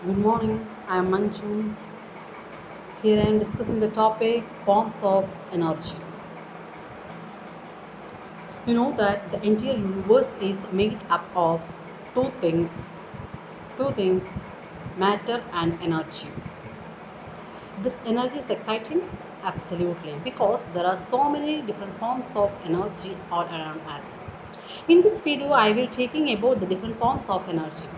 Good morning, I am Manju. Here I am discussing the topic forms of energy. You know that the entire universe is made up of two things, two things matter and energy. This energy is exciting? Absolutely, because there are so many different forms of energy all around us. In this video, I will taking about the different forms of energy.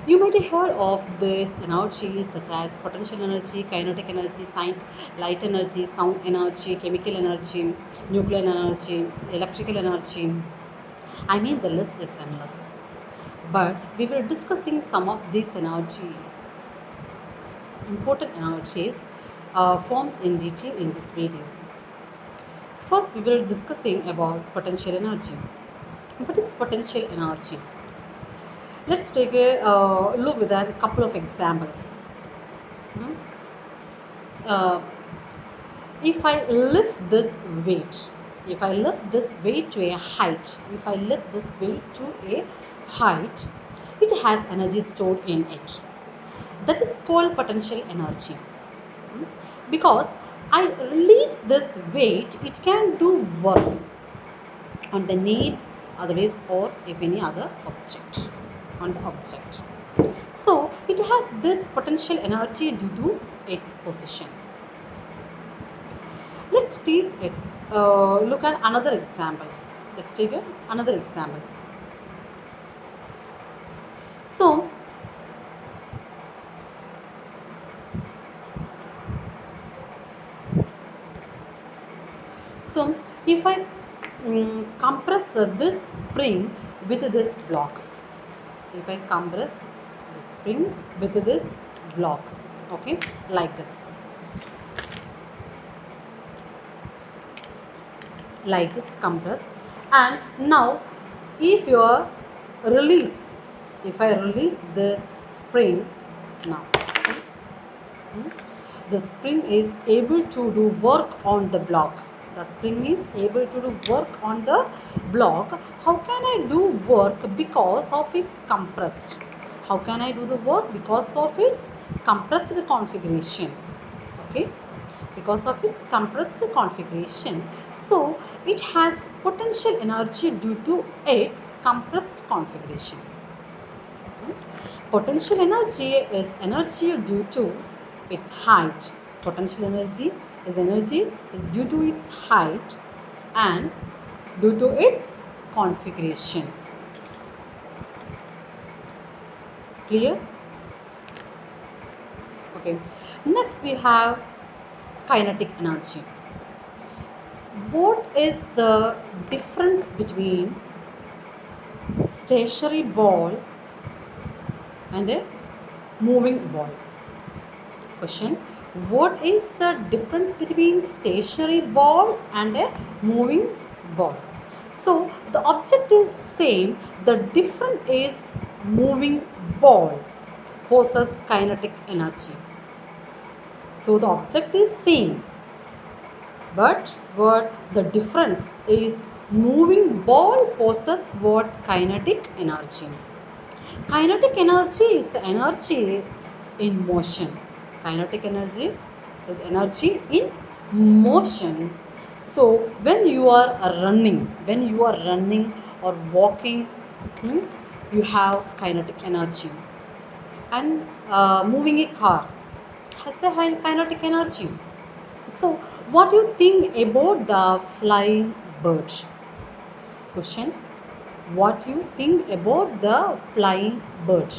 You might have heard of this energies such as potential energy, kinetic energy, light energy, sound energy, chemical energy, nuclear energy, electrical energy. I mean, the list is endless. But we will discussing some of these energies, important energies, forms in detail in this video. First, we will discussing about potential energy. What is potential energy? Let's take a look with a couple of examples. Hmm? Uh, if I lift this weight, if I lift this weight to a height, if I lift this weight to a height, it has energy stored in it. That is called potential energy. Hmm? Because I release this weight, it can do work on the need, otherwise, or if any other object, on the object. So it has this potential energy due to its position. Let's take it. Look at another example. Let's take another example. So, so if I compress this spring with this block, if I compress the spring with this block, okay, like this, compress, and now if you are release, if I release this spring now. See? The spring is able to do work on the block. The spring is able to do work on the block. How can I do work? Because of its compressed. How can I do the work? Because of its compressed configuration. Okay, because of its compressed configuration. So it has potential energy due to its compressed configuration. Potential energy is energy due to its height. Potential energy is due to its height and due to its configuration. Clear? Okay. Next we have kinetic energy. What is the difference between stationary ball and a moving ball? Question: what is the difference between stationary ball and a moving ball? So the object is same, the difference is moving ball possesses kinetic energy. So the object is same, but what the difference is, moving ball possesses what? Kinetic energy. Kinetic energy is the energy in motion. Kinetic energy is energy in motion. So when you are running or walking, you have kinetic energy. And moving a car has a high kinetic energy. So, what do you think about the flying bird? Question: what do you think about the flying bird?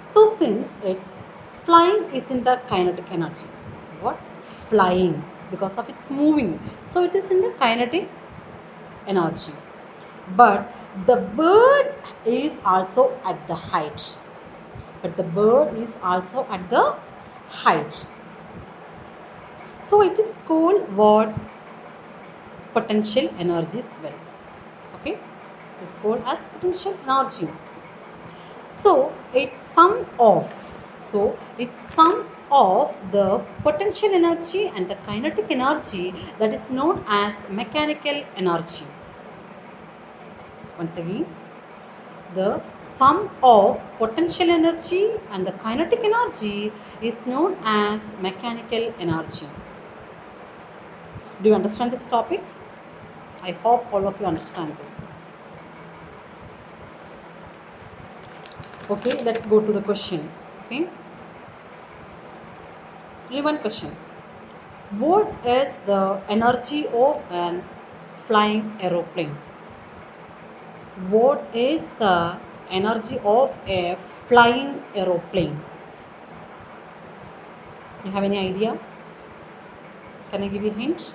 So since it's flying is in the kinetic energy. What? Flying, because of its moving. So it is in the kinetic energy. But the bird is also at the height. But the bird is also at the height. So it is called what? Potential energy as well. Okay? It is called as potential energy. So it's sum of the potential energy and the kinetic energy, that is known as mechanical energy. Once again, The sum of potential energy and the kinetic energy is known as mechanical energy. Do you understand this topic? I hope all of you understand this. Okay, let's go to the question. Okay, only one question. What is the energy of an flying aeroplane? What is the energy of a flying aeroplane? You have any idea? Can I give you a hint?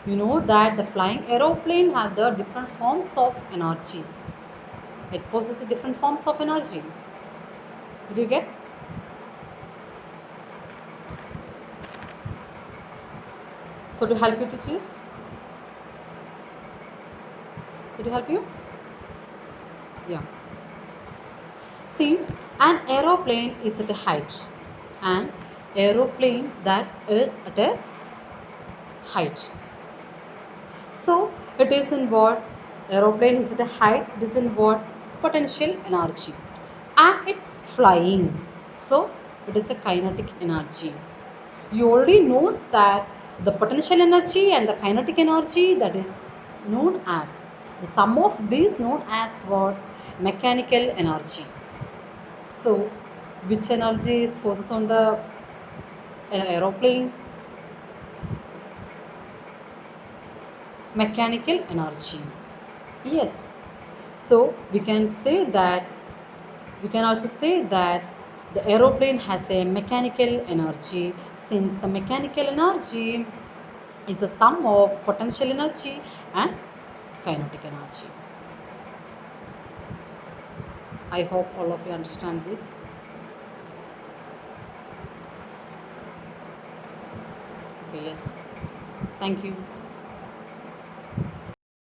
You know that the flying aeroplane have the different forms of energies. It possesses different forms of energy. Did you get? So to help you to choose? Did it help you? Yeah. See, an aeroplane is at a height. An aeroplane that is at a height. So it is in what? Aeroplane is at a height. It is in what? Potential energy. And it's flying. So it is a kinetic energy. You already knows that the potential energy and the kinetic energy, that is known as the sum of these known as what? Mechanical energy. So which energy is possessed on the aeroplane? Mechanical energy. Yes. So we can also say that the aeroplane has a mechanical energy, since the mechanical energy is a sum of potential energy and kinetic energy. I hope all of you understand this. Okay, yes. Thank you.